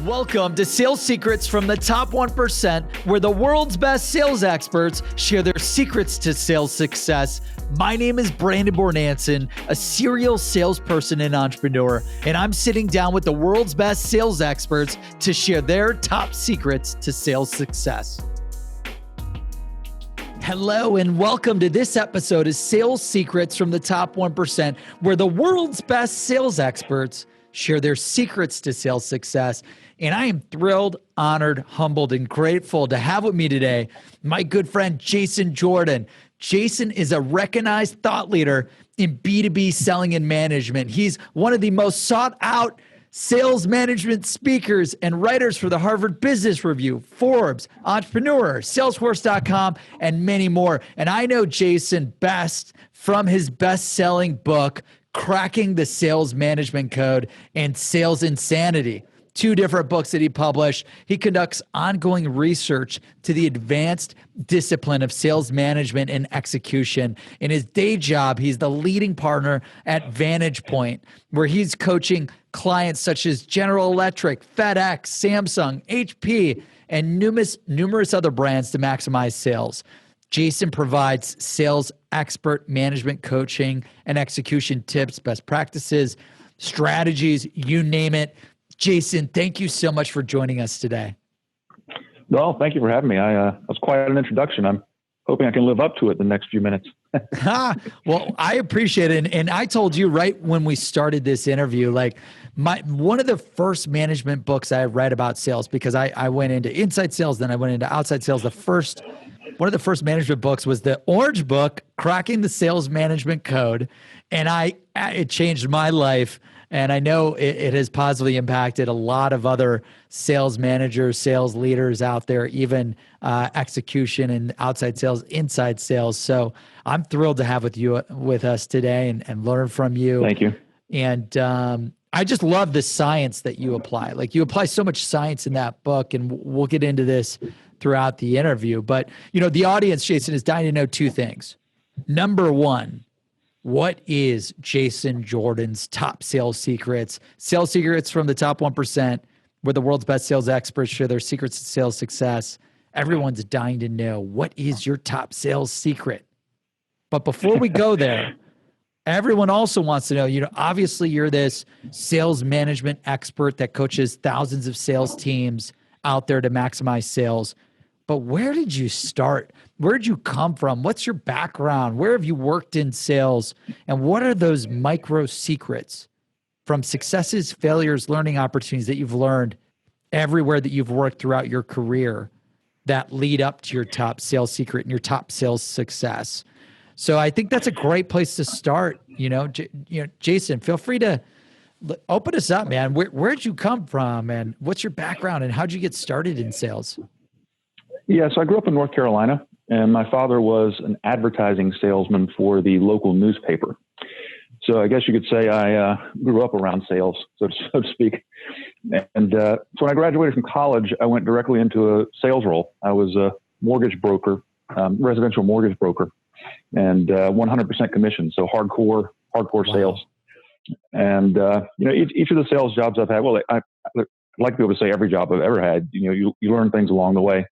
Welcome to Sales Secrets from the Top 1%, where the world's best sales experts share their secrets to sales success. My name is Bornancin, a serial salesperson and entrepreneur, and I'm sitting down with the world's best sales experts to share their top secrets to sales success. Hello and welcome to this episode of Sales Secrets from the Top 1%, where the world's best sales experts share their secrets to sales success. And I am thrilled, honored, humbled, and grateful to have with me today my good friend, Jason Jordan. Jason is a recognized thought leader in B2B Selling and Management. He's one of the most sought out sales management speakers and writers for the Harvard Business Review, Forbes, Entrepreneur, Salesforce.com, and many more. And I know Jason best from his best-selling book, Cracking the Sales Management Code and Sales Insanity. Two different books that he published. He conducts ongoing research to the advanced discipline of sales management and execution. In his day job, he's the leading partner at Vantage Point, where he's coaching clients such as General Electric, FedEx, Samsung, HP, and numerous other brands to maximize sales. Jason provides sales expert management coaching and execution tips, best practices, strategies, you name it. Jason, thank you so much for joining us today. Well, thank you for having me. That was quite an introduction. I'm hoping I can live up to it the next few minutes. Well, I appreciate it. And I told you right when we started this interview, like one of the first management books I read about sales, because I went into inside sales, then I went into outside sales. One of the first management books was the orange book, Cracking the Sales Management Code. And it changed my life. And I know it has positively impacted a lot of other sales managers, sales leaders out there, even execution and outside sales, inside sales. So I'm thrilled to have with us today and learn from you. Thank you. And I just love the science that you apply. Like you apply so much science in that book, and we'll get into this throughout the interview. But the audience, Jason, is dying to know two things. Number one, what is Jason Jordan's top sales secrets? Sales secrets from the top 1%, where the world's best sales experts share their secrets to sales success. Everyone's dying to know, what is your top sales secret? But before we go there, everyone also wants to know, obviously you're this sales management expert that coaches thousands of sales teams out there to maximize sales. But where did you start? Where did you come from? What's your background? Where have you worked in sales? And what are those micro secrets from successes, failures, learning opportunities that you've learned everywhere that you've worked throughout your career that lead up to your top sales secret and your top sales success? So I think that's a great place to start. Jason, feel free to open us up, man. Where'd you come from, and what's your background, and how'd you get started in sales? Yeah, so I grew up in North Carolina, and my father was an advertising salesman for the local newspaper. So I guess you could say I grew up around sales, so to speak. And so when I graduated from college, I went directly into a sales role. I was a mortgage broker, residential mortgage broker, and 100% commission, so hardcore wow. Sales. And each of the sales jobs I've had, well, I'd like to be able to say every job I've ever had. You learn things along the way.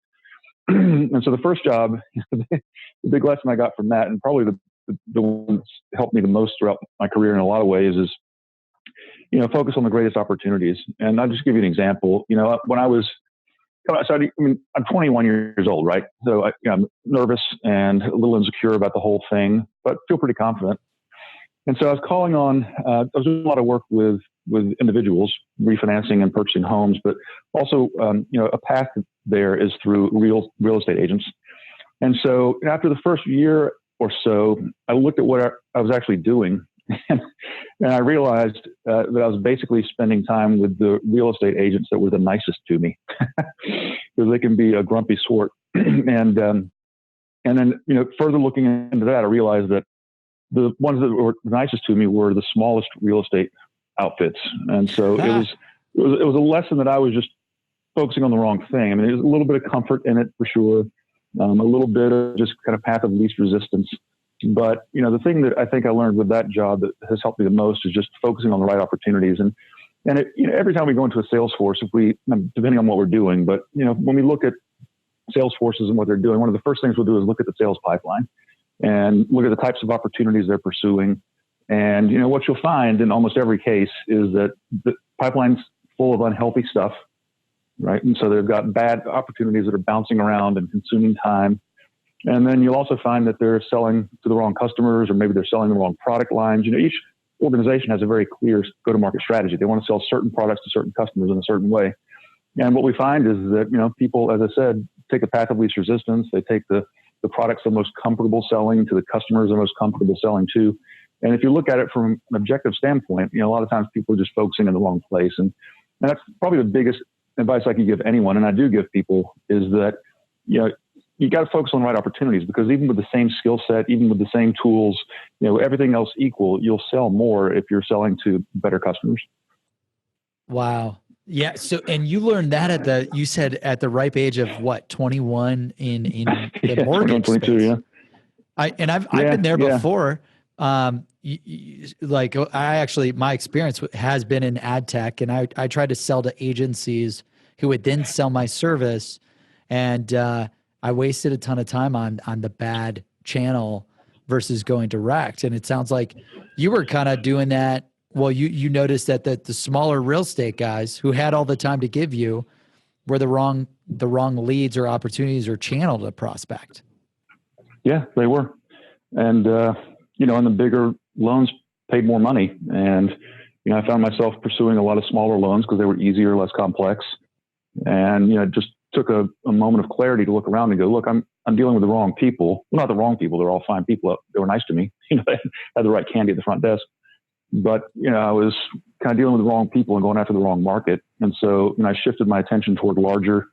And so the first job, the big lesson I got from that, and probably the one that's helped me the most throughout my career in a lot of ways, is, focus on the greatest opportunities. And I'll just give you an example. When I'm 21 years old, right? So I'm nervous and a little insecure about the whole thing, but feel pretty confident. And so I was calling on, I was doing a lot of work with individuals, refinancing and purchasing homes, but also, a path there is through real estate agents. And so after the first year or so, I looked at what I was actually doing, and I realized that I was basically spending time with the real estate agents that were the nicest to me, because they can be a grumpy sort. And then, further looking into that, I realized that the ones that were nicest to me were the smallest real estate outfits. And so it was a lesson that I was just focusing on the wrong thing. I mean, there's a little bit of comfort in it for sure. A little bit of just kind of path of least resistance. But, the thing that I think I learned with that job that has helped me the most is just focusing on the right opportunities. And And every time we go into a sales force, depending on what we're doing, but when we look at sales forces and what they're doing, one of the first things we'll do is look at the sales pipeline and look at the types of opportunities they're pursuing. And what you'll find in almost every case is that the pipeline's full of unhealthy stuff, right? And so they've got bad opportunities that are bouncing around and consuming time. And then you'll also find that they're selling to the wrong customers, or maybe they're selling the wrong product lines. Each organization has a very clear go-to-market strategy. They want to sell certain products to certain customers in a certain way. And what we find is that, people, as I said, take the path of least resistance. They take the products they're most comfortable selling to the customers they're most comfortable selling to. And if you look at it from an objective standpoint, a lot of times people are just focusing in the wrong place. And that's probably the biggest advice I can give anyone, and I do give people, is that, you got to focus on the right opportunities, because even with the same skill set, even with the same tools, everything else equal, you'll sell more if you're selling to better customers. Wow. Yeah. So, and you learned that you said at the ripe age of what, 21 in the mortgage 22, space. yeah. I've been there before. My experience has been in ad tech, and I tried to sell to agencies who would then sell my service. And, I wasted a ton of time on the bad channel versus going direct. And it sounds like you were kind of doing that. Well, you noticed that the smaller real estate guys who had all the time to give you were the wrong leads or opportunities or channel to prospect. Yeah, they were. And, and the bigger loans paid more money. And, I found myself pursuing a lot of smaller loans because they were easier, less complex. And, it just took a moment of clarity to look around and go, look, I'm dealing with the wrong people. Well, not the wrong people. They're all fine people. They were nice to me. They had the right candy at the front desk. But, I was kind of dealing with the wrong people and going after the wrong market. And so, I shifted my attention toward larger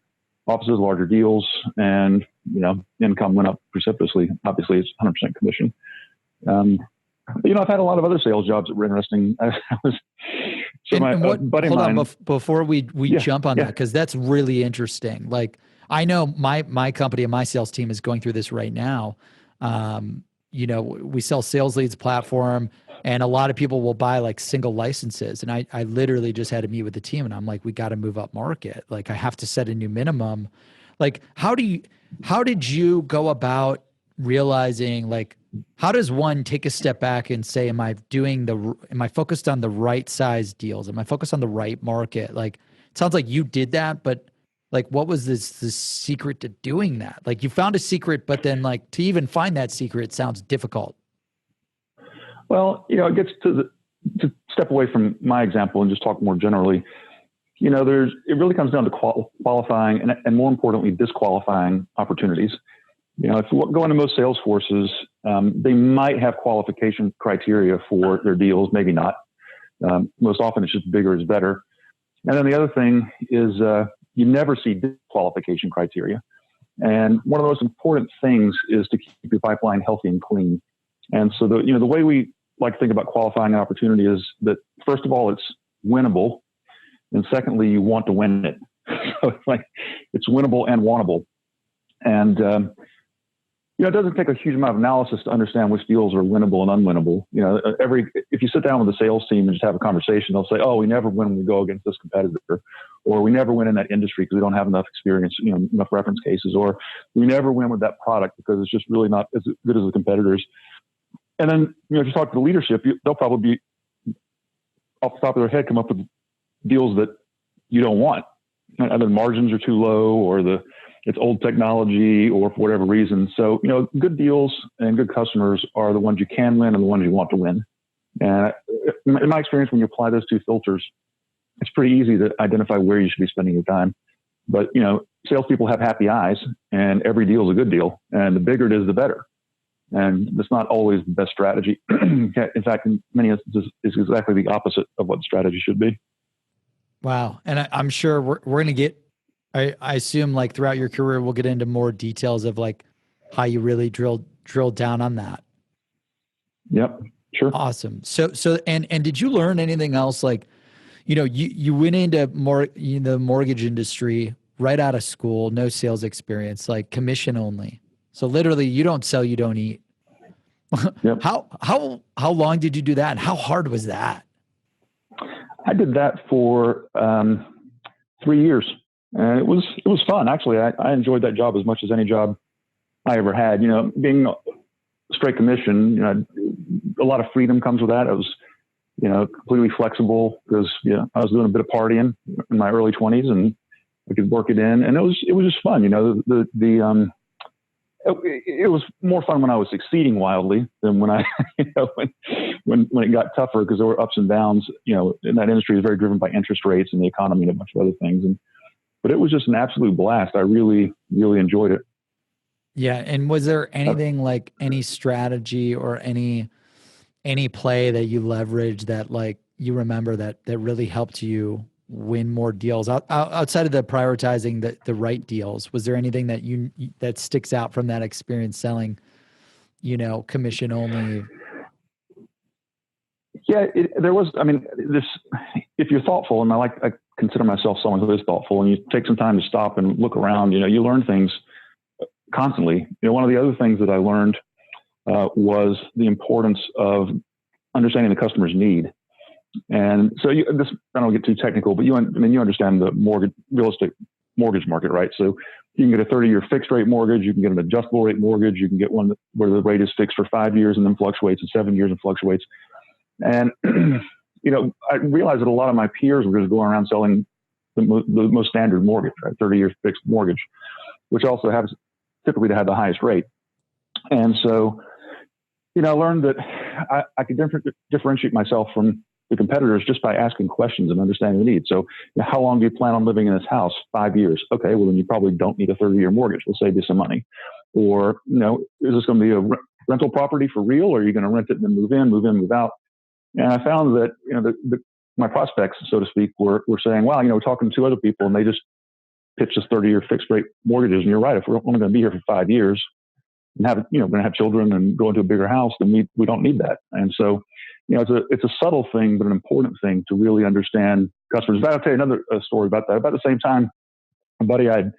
offices, larger deals, and, income went up precipitously. Obviously, it's 100% commission. I've had a lot of other sales jobs that were interesting. Before we jump on that, because that's really interesting. Like, I know my company and my sales team is going through this right now. We sell sales leads platform, and a lot of people will buy like single licenses. And I literally just had to meet with the team, and I'm like, we got to move up market. Like, I have to set a new minimum. Like, how did you go about realizing, like, how does one take a step back and say, am I focused on the right size deals? Am I focused on the right market? Like, it sounds like you did that, but like, what was this secret to doing that? Like, you found a secret, but then like to even find that secret sounds difficult. Well, it gets to step away from my example and just talk more generally. It really comes down to qualifying and more importantly, disqualifying opportunities. If you go into most sales forces, they might have qualification criteria for their deals, maybe not. Most often it's just bigger is better. And then the other thing is you never see disqualification criteria. And one of the most important things is to keep your pipeline healthy and clean. And so the way we like to think about qualifying an opportunity is that, first of all, it's winnable. And secondly, you want to win it. So it's winnable and wantable. And, it doesn't take a huge amount of analysis to understand which deals are winnable and unwinnable. If you sit down with the sales team and just have a conversation, they'll say, oh, we never win when we go against this competitor, or we never win in that industry because we don't have enough experience, enough reference cases, or we never win with that product because it's just really not as good as the competitors. And then, if you talk to the leadership, they'll probably be off the top of their head, come up with deals that you don't want. Either the margins are too low, or it's old technology, or for whatever reason. So, good deals and good customers are the ones you can win and the ones you want to win. And in my experience, when you apply those two filters, it's pretty easy to identify where you should be spending your time. But, salespeople have happy eyes, and every deal is a good deal. And the bigger it is, the better. And that's not always the best strategy. In fact, in many instances, it's exactly the opposite of what the strategy should be. Wow. And I'm sure we're going to get, I assume, like, throughout your career, we'll get into more details of like how you really drilled down on that. Yep. Sure. Awesome. So, and did you learn anything else? Like, you went into the mortgage industry right out of school, no sales experience, like commission only. So literally, you don't sell, you don't eat. Yep. How long did you do that? And how hard was that? I did that for 3 years, and it was fun. Actually, I enjoyed that job as much as any job I ever had. Being straight commission, a lot of freedom comes with that. It was, completely flexible because I was doing a bit of partying in my early 20s, and I could work it in, and it was just fun. It was more fun when I was succeeding wildly than when I, when it got tougher, because there were ups and downs. In that industry is very driven by interest rates and the economy and a bunch of other things. But it was just an absolute blast. I really, really enjoyed it. Yeah. And was there anything like any strategy or any play that you leveraged that like you remember that really helped you win more deals outside of the prioritizing the right deals? Was there anything that that sticks out from that experience selling, commission only? Yeah, there was. I mean, if you're thoughtful, and I consider myself someone who is thoughtful, and you take some time to stop and look around, you learn things constantly. One of the other things that I learned was the importance of understanding the customer's need. And so I don't get too technical, but you understand the real estate mortgage market, right? So you can get a 30-year fixed rate mortgage, you can get an adjustable rate mortgage, you can get one where the rate is fixed for 5 years and then fluctuates, and 7 years and fluctuates. And I realized that a lot of my peers were just going around selling the most standard mortgage, right? 30-year fixed mortgage, which also happens typically to have the highest rate. And so, I learned that I could differentiate myself from the competitors just by asking questions and understanding the needs. So, how long do you plan on living in this house? 5 years. Okay, well, then you probably don't need a 30-year mortgage. We'll save you some money. Or, is this going to be a rental property for real, or are you going to rent it and then move in, move out? And I found that, my prospects, so to speak, were saying, wow, we're talking to other people, and they just pitched us 30-year fixed rate mortgages. And you're right, if we're only going to be here for 5 years and going to have children and go into a bigger house, then we don't need that. And so, it's a subtle thing, but an important thing to really understand customers. But I'll tell you another story about that. About the same time, a buddy I'd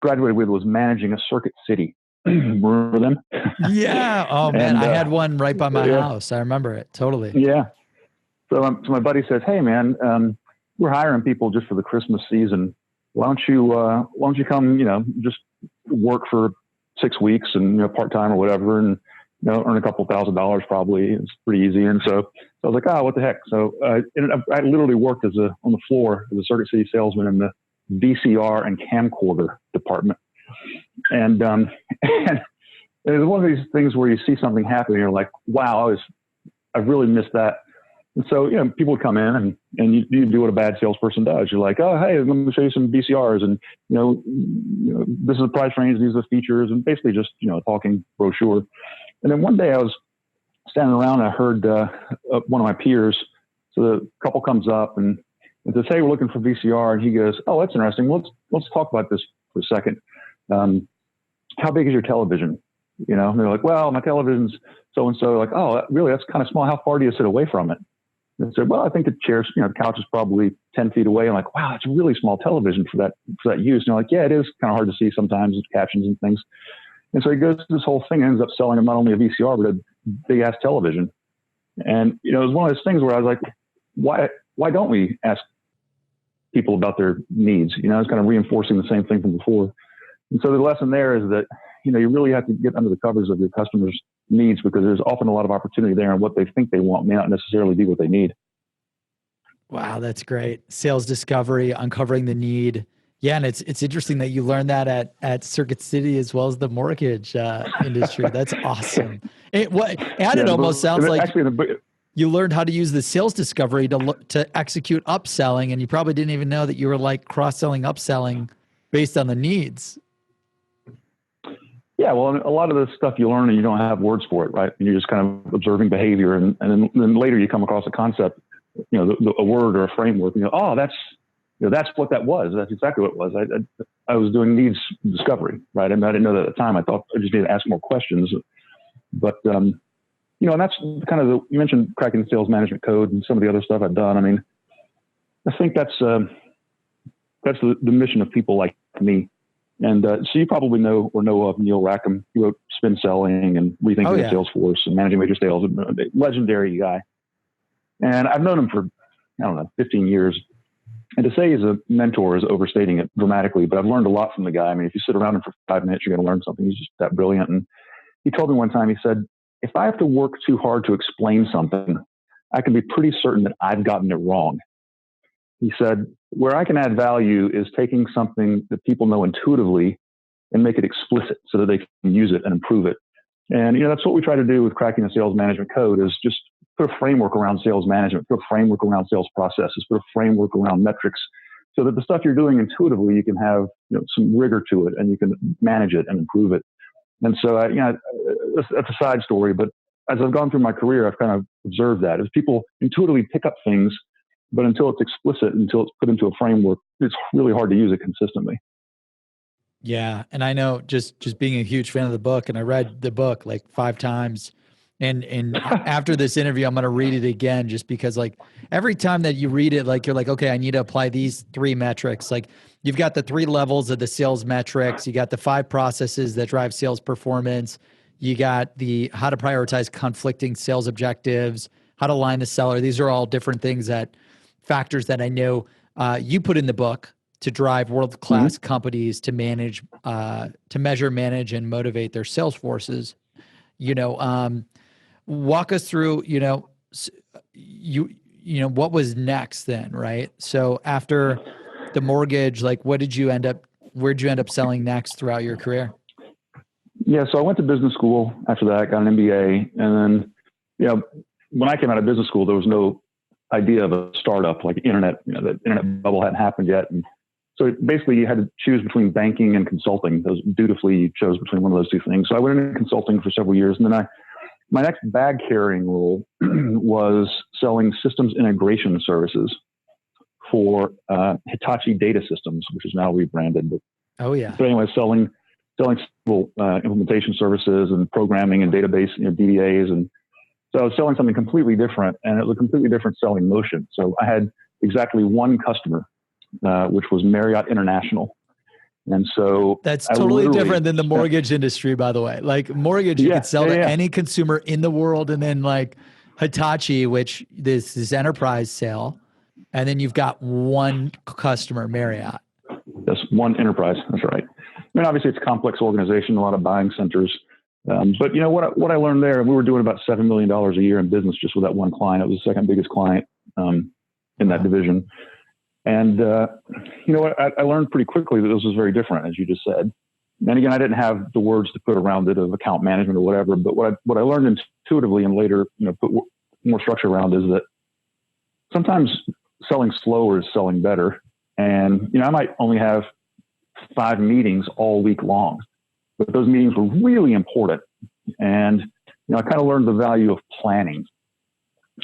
graduated with was managing a circuit city. Remember them? Yeah. Oh man, I had one right by my house. I remember it totally. Yeah. So my buddy says, "Hey man, we're hiring people just for the Christmas season. Why don't you come, just work for 6 weeks and part time or whatever, and earn a couple $1,000 probably. It's pretty easy." And so I was like, "Oh, what the heck?" So I literally worked on the floor as a Circuit City salesman in the VCR and camcorder department. And and it was one of these things where you see something happen and you're like, wow, I really missed that. And so, people would come in and you do what a bad salesperson does. You're like, oh, hey, let me show you some VCRs, and, this is the price range, these are the features, and basically just, talking brochure. And then one day I was standing around and I heard one of my peers. So the couple comes up and says, "Hey, we're looking for VCR." And he goes, "Oh, that's interesting. Let's talk about this for a second. How big is your television?" And they're like, "Well, my television's so-and-so." Like, "Oh, really? That's kind of small. How far do you sit away from it?" And I said, "Well, I think the chairs, the couch is probably 10 feet away." I'm like, "Wow, that's a really small television for that use." And they're like, "Yeah, it is kind of hard to see sometimes with captions and things." And so he goes through this whole thing and ends up selling them not only a VCR, but a big ass television. And, it was one of those things where I was like, why don't we ask people about their needs? It's kind of reinforcing the same thing from before. And so the lesson there is that, you really have to get under the covers of your customers' needs, because there's often a lot of opportunity there, and what they think they want may not necessarily be what they need. Wow, that's great. Sales discovery, uncovering the need. Yeah, and it's interesting that you learned that at Circuit City as well as the mortgage industry. That's awesome. It almost sounds like you learned how to use the sales discovery to execute upselling, and you probably didn't even know that you were like cross-selling, upselling based on the needs. Yeah, well, a lot of the stuff you learn and you don't have words for it, right? And you're just kind of observing behavior, and then later you come across a concept, a word or a framework, and oh, that's what that was. That's exactly what it was. I was doing needs discovery, right? And I didn't know that at the time. I thought I just needed to ask more questions. But, and that's kind of you mentioned cracking the sales management code and some of the other stuff I've done. I mean, I think that's the mission of people like me. And so you probably know of Neil Rackham. He wrote Spin Selling and Rethinking the Salesforce and Managing Major Sales. A legendary guy. And I've known him for I don't know, 15 years. And to say he's a mentor is overstating it dramatically, but I've learned a lot from the guy. I mean, if you sit around him for 5 minutes, you're going to learn something. He's just that brilliant. And he told me one time, he said, if I have to work too hard to explain something, I can be pretty certain that I've gotten it wrong. He said, where I can add value is taking something that people know intuitively and make it explicit so that they can use it and improve it. And, that's what we try to do with Cracking the Sales Management Code, is just put a framework around sales management, put a framework around sales processes, put a framework around metrics, so that the stuff you're doing intuitively, you can have some rigor to it and you can manage it and improve it. And so, that's a side story, but as I've gone through my career, I've kind of observed that as people intuitively pick up things, but until it's explicit, until it's put into a framework, it's really hard to use it consistently. Yeah. And I know just being a huge fan of the book, and I read the book like 5 times. And after this interview, I'm going to read it again, just because like every time that you read it, like you're like, okay, I need to apply these 3 metrics. Like you've got the 3 levels of the sales metrics. You got the 5 processes that drive sales performance. You got the how to prioritize conflicting sales objectives, how to align the seller. These are all different things, factors that I know you put in the book to drive world-class companies to manage, to measure, manage, and motivate their sales forces. Walk us through, what was next then, right? So after the mortgage, like where'd you end up selling next throughout your career? Yeah. So I went to business school after that, got an MBA. And then, when I came out of business school, there was no idea of a startup like internet, the internet bubble hadn't happened yet. And so basically you had to choose between banking and consulting. Those dutifully you chose between one of those 2 things. So I went into consulting for several years. And then my next bag carrying role was selling systems integration services for Hitachi Data Systems, which is now rebranded. Oh yeah. But anyway, selling implementation services and programming and database, DBAs. And so I was selling something completely different, and it was a completely different selling motion. So I had exactly 1 customer, which was Marriott International. And so that's totally different than the mortgage industry, by the way. Like mortgage, you could sell to any consumer in the world. And then like Hitachi, which this is enterprise sale. And then you've got 1 customer, Marriott. That's 1 enterprise. That's right. I mean, obviously it's a complex organization, a lot of buying centers. But what I learned there, we were doing about $7 million a year in business just with that 1 client. It was the 2nd biggest client in that division. And, I learned pretty quickly that this was very different, as you just said. And again, I didn't have the words to put around it of account management or whatever, but what I learned intuitively and later, put more structure around is that sometimes selling slower is selling better. And, I might only have 5 meetings all week long, but those meetings were really important. And, I kind of learned the value of planning.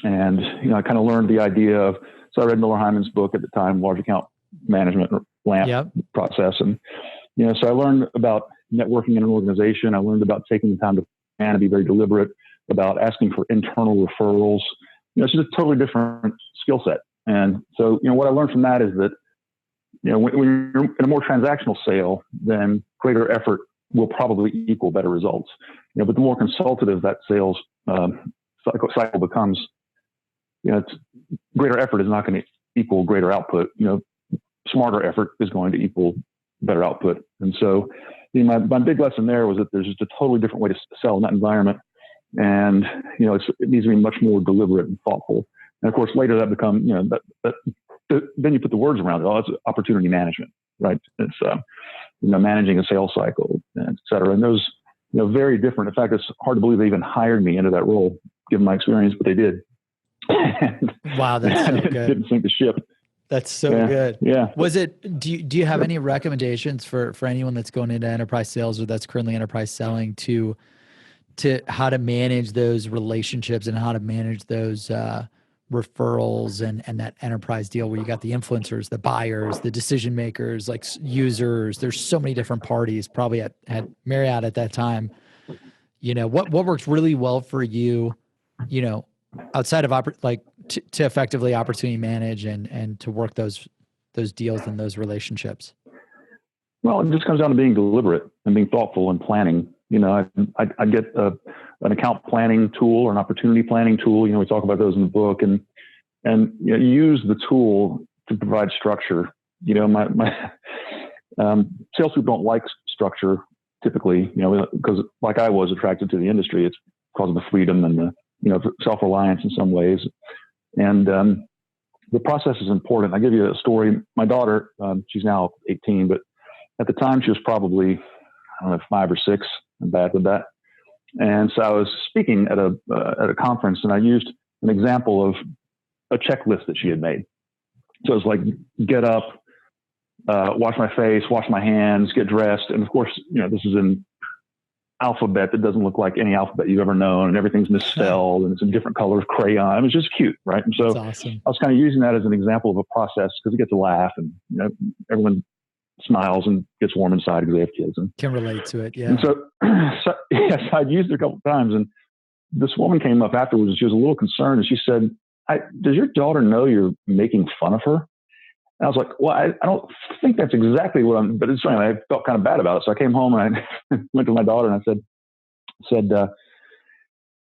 And, I kind of learned the idea of, so I read Miller Hyman's book at the time, Large Account Management or LAMP process. And, so I learned about networking in an organization. I learned about taking the time to plan and be very deliberate about asking for internal referrals. It's just a totally different skill set. And so, what I learned from that is that, when you're in a more transactional sale, then greater effort will probably equal better results. But the more consultative that sales cycle becomes, it's greater effort is not going to equal greater output. Smarter effort is going to equal better output. And so, my big lesson there was that there's just a totally different way to sell in that environment. And, it needs to be much more deliberate and thoughtful. And of course, later that become, then you put the words around it. Oh, it's opportunity management, right? It's, managing a sales cycle, et cetera. And those, very different. In fact, it's hard to believe they even hired me into that role, given my experience, but they did. Wow, that's so good. Didn't sink the ship. That's so good. Yeah. Was it? Do you have any recommendations for anyone that's going into enterprise sales or that's currently enterprise selling to how to manage those relationships and how to manage those referrals and that enterprise deal where you got the influencers, the buyers, the decision makers, like users? There's so many different parties. Probably at Marriott at that time. What works really well for you? Outside of to effectively opportunity manage and to work those deals and those relationships? Well, it just comes down to being deliberate and being thoughtful and planning. I get an account planning tool or an opportunity planning tool. We talk about those in the book, and and use the tool to provide structure. My salespeople don't like structure typically, because like I was attracted to the industry, it's because of the freedom and the self-reliance in some ways. And the process is important. I'll give you a story. My daughter, she's now 18, but at the time she was probably, I don't know, 5 or 6. I'm bad with that. And so I was speaking at a conference, and I used an example of a checklist that she had made. So it's like, get up, wash my face, wash my hands, get dressed. And of course, this is in alphabet that doesn't look like any alphabet you've ever known, and everything's misspelled, and it's a different color of crayon. It was just cute, right? And so That's awesome. I was kind of using that as an example of a process because it gets a laugh, and everyone smiles and gets warm inside because they have kids and can relate to it. Yeah. And so yes, I'd used it a couple of times, and this woman came up afterwards, and she was a little concerned, and she said, "Does your daughter know you're making fun of her?" And I was like, "Well, I don't think that's exactly what I'm," but it's funny. I felt kind of bad about it. So I came home and I went to my daughter and I said,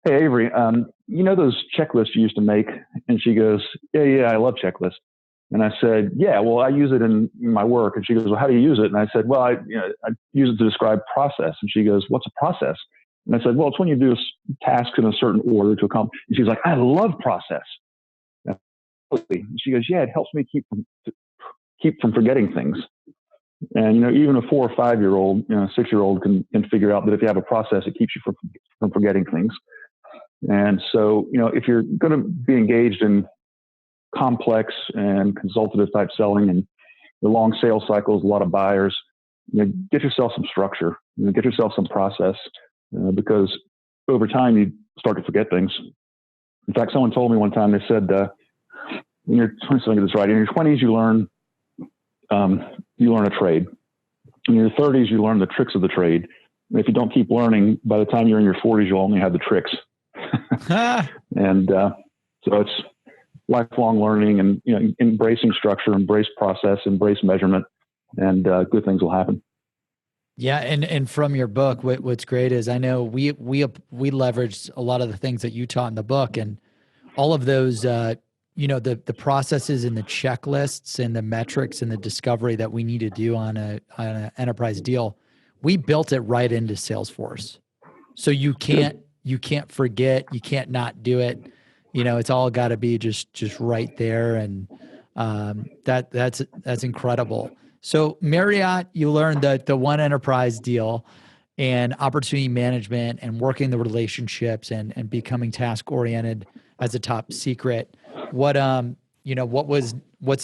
"Hey, Avery, those checklists you used to make?" And she goes, Yeah, I love checklists. And I said, "Yeah, well, I use it in my work." And she goes, "Well, how do you use it?" And I said, "Well, I use it to describe process." And she goes, "What's a process?" And I said, "Well, it's when you do tasks in a certain order to accomplish." And she's like, "I love process." And she goes, "Yeah, it helps me keep from forgetting things." And even a 4 or 5 year old, 6-year-old can figure out that if you have a process, it keeps you from forgetting things. And so, if you're going to be engaged in complex and consultative type selling and the long sales cycles, a lot of buyers, get yourself some structure, get yourself some process, because over time you start to forget things. In fact, someone told me one time, they said, in your 20s, you learn a trade. In your 30s, you learn the tricks of the trade. And if you don't keep learning, by the time you're in your 40s, you'll only have the tricks. And so it's lifelong learning and embracing structure, embrace process, embrace measurement, and good things will happen. Yeah, and from your book, what's great is I know we leveraged a lot of the things that you taught in the book, and all of those the processes and the checklists and the metrics and the discovery that we need to do on an enterprise deal. We built it right into Salesforce, so you can't forget, you can't not do it. It's all got to be just right there, and that's incredible. So Marriott, you learned that the one enterprise deal and opportunity management and working the relationships and becoming task oriented as a top secret. What's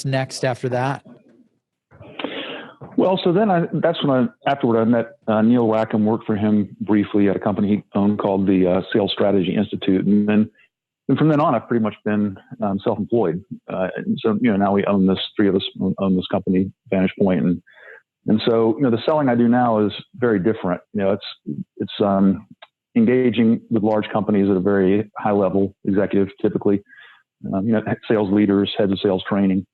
next after that? Well, so then afterward I met Neil Rackham, worked for him briefly at a company he owned called the Sales Strategy Institute. And from then on, I've pretty much been self-employed. So, now we own this, 3 of us own this company, Vantage Point. And so, the selling I do now is very different. It's engaging with large companies at a very high level, executive typically, sales leaders, heads of sales training.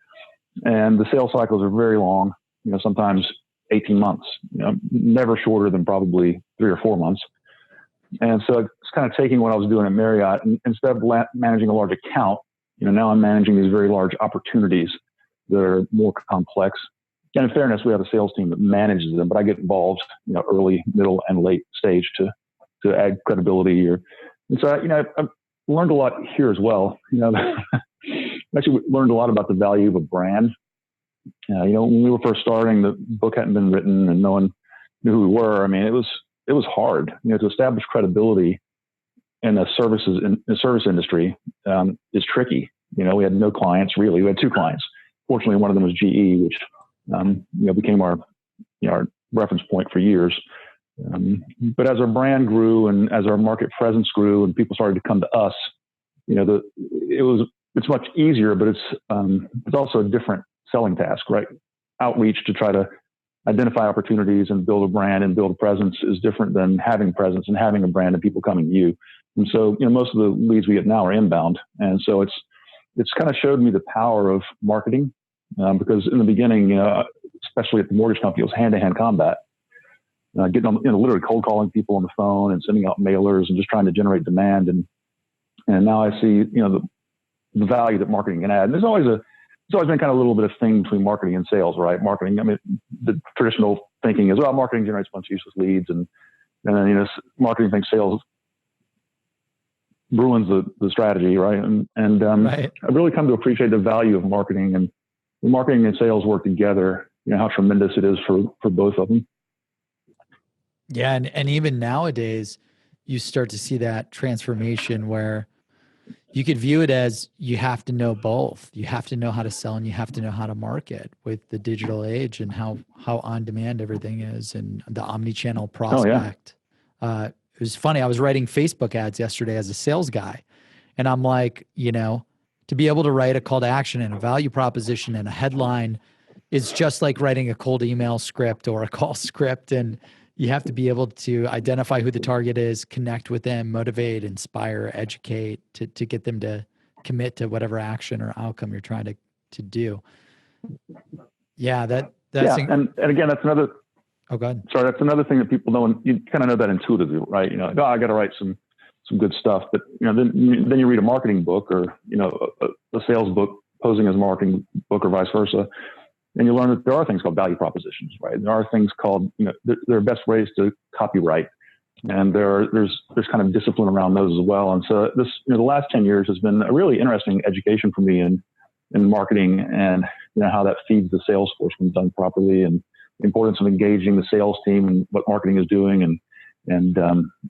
And the sales cycles are very long, sometimes 18 months, never shorter than probably 3 or 4 months. And so it's kind of taking what I was doing at Marriott, and instead of managing a large account, now I'm managing these very large opportunities that are more complex. And in fairness, we have a sales team that manages them, but I get involved, early, middle, and late stage to add credibility. And so, I've learned a lot here as well. Actually learned a lot about the value of a brand. When we were first starting, the book hadn't been written and no one knew who we were. I mean, it was hard, to establish credibility in the service industry is tricky. We had no clients really. We had 2 clients. Fortunately, one of them was GE, which became our reference point for years. But as our brand grew and as our market presence grew and people started to come to us, it's much easier, but it's also a different selling task, right? Outreach to try to identify opportunities and build a brand and build a presence is different than having presence and having a brand and people coming to you. And so, most of the leads we get now are inbound. And so it's kind of showed me the power of marketing, because in the beginning, especially at the mortgage company, it was hand-to-hand combat, getting on, literally cold calling people on the phone and sending out mailers and just trying to generate demand. And now I see, the value that marketing can add. And there's always been kind of a little bit of thing between marketing and sales, right? Marketing, I mean, the traditional thinking is, well, marketing generates a bunch of useless leads, and then marketing thinks sales ruins the strategy, right? And Right. I've really come to appreciate the value of marketing, and when marketing and sales work together, how tremendous it is for both of them. Yeah. And even nowadays, you start to see that transformation where you could view it as you have to know both. You have to know how to sell and you have to know how to market with the digital age and how on demand everything is and the omni-channel prospect. It was funny. I was writing Facebook ads yesterday as a sales guy. And I'm like, to be able to write a call to action and a value proposition and a headline is just like writing a cold email script or a call script. And you have to be able to identify who the target is, connect with them, motivate, inspire, educate to get them to commit to whatever action or outcome you're trying to do. Yeah, that's and again, that's another. Oh, go ahead. Sorry, that's another thing that people know, and you kind of know that intuitively, right? I got to write some good stuff, but then you read a marketing book or a sales book posing as a marketing book or vice versa. And you learn that there are things called value propositions, right? There are things called, there are best ways to copyright, and there's kind of discipline around those as well. And so this, the last 10 years has been a really interesting education for me in marketing, and how that feeds the sales force when done properly, and the importance of engaging the sales team and what marketing is doing, and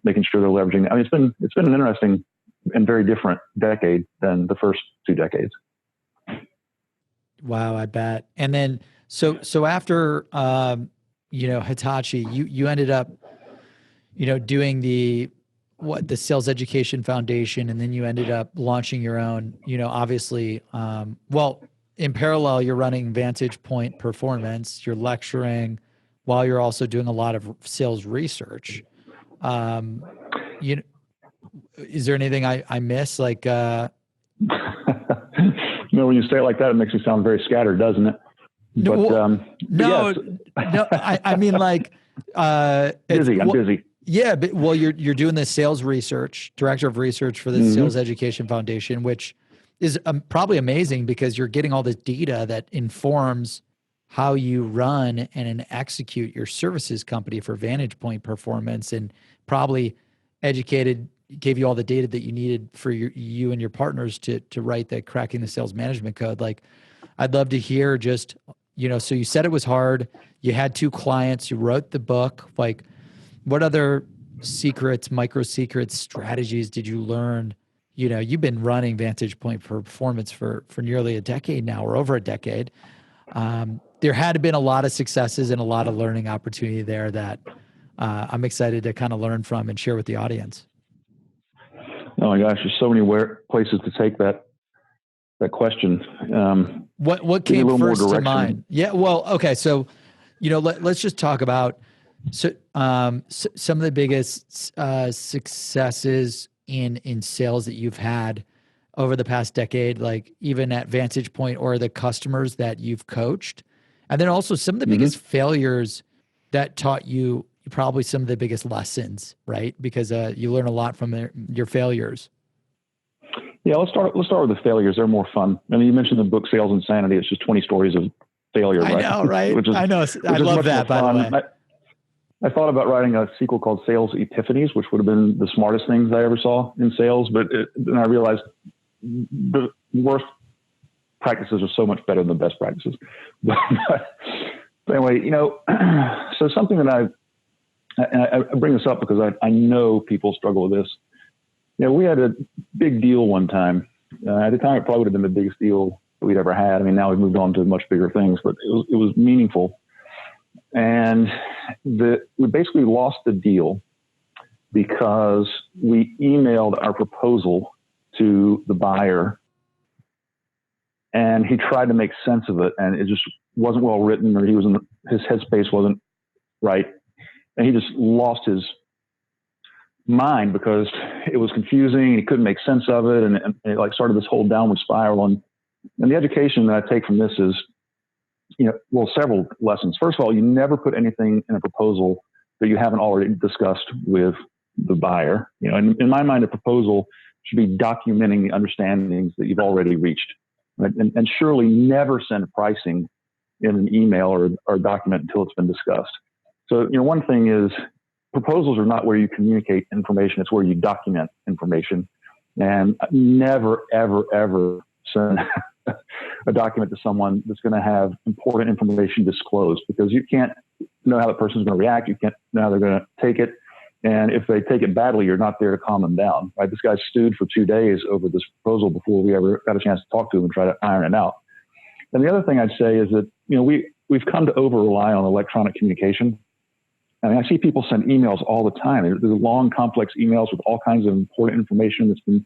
making sure they're leveraging. I mean, it's been an interesting and very different decade than the first 2 decades. Wow, I bet. And then, so after, Hitachi, you ended up, doing the Sales Education Foundation, and then you ended up launching your own, obviously, in parallel, you're running Vantage Point Performance, you're lecturing while you're also doing a lot of sales research. Is there anything I miss? Like, when you say it like that, it makes me sound very scattered, doesn't it? No, I mean, like, busy. I'm busy. Yeah, but you're doing the sales research, director of research for the Sales Education Foundation, which is probably amazing because you're getting all this data that informs how you run and execute your services company for Vantage Point Performance, and probably gave you all the data that you needed for you and your partners to write the Cracking the Sales Management Code. Like, I'd love to hear just, so you said it was hard. You had 2 clients, you wrote the book. Like, what other secrets, micro secrets, strategies did you learn? You've been running Vantage Point Performance for nearly a decade now, or over a decade. There had been a lot of successes and a lot of learning opportunity there that I'm excited to kind of learn from and share with the audience. Oh my gosh, there's so many places to take that question. What came first to mind? Yeah, well, okay, so let's just talk about some of the biggest successes in sales that you've had over the past decade, like even at Vantage Point, or the customers that you've coached, and then also some of the biggest failures that taught you probably some of the biggest lessons, right? Because you learn a lot from your failures. Yeah, let's start with the failures. They're more fun. I mean, you mentioned the book Sales Insanity. It's just 20 stories of failure, right? I know, right? I know. I love that, by the way. I thought about writing a sequel called Sales Epiphanies, which would have been the smartest things I ever saw in sales. But then I realized the worst practices are so much better than the best practices. But anyway, so something that I bring this up because I know people struggle with this. We had a big deal one time. At the time, it probably would have been the biggest deal that we'd ever had. I mean, now we've moved on to much bigger things, but it was meaningful. And we basically lost the deal because we emailed our proposal to the buyer, and he tried to make sense of it, and it just wasn't well written, or his headspace wasn't right, and he just lost his mind because it was confusing. He couldn't make sense of it, and it like started this whole downward spiral. And the education that I take from this is, several lessons. First of all, you never put anything in a proposal that you haven't already discussed with the buyer. In my mind, a proposal should be documenting the understandings that you've already reached. Right? And surely never send pricing in an email or document until it's been discussed. So, one thing is proposals are not where you communicate information. It's where you document information. And never, ever, ever send a document to someone that's going to have important information disclosed, because you can't know how the person's going to react. You can't know how they're going to take it. And if they take it badly, you're not there to calm them down. Right? This guy stewed for 2 days over this proposal before we ever got a chance to talk to him and try to iron it out. And the other thing I'd say is that, we've come to over rely on electronic communication. I mean, I see people send emails all the time. There's long, complex emails with all kinds of important information that's been,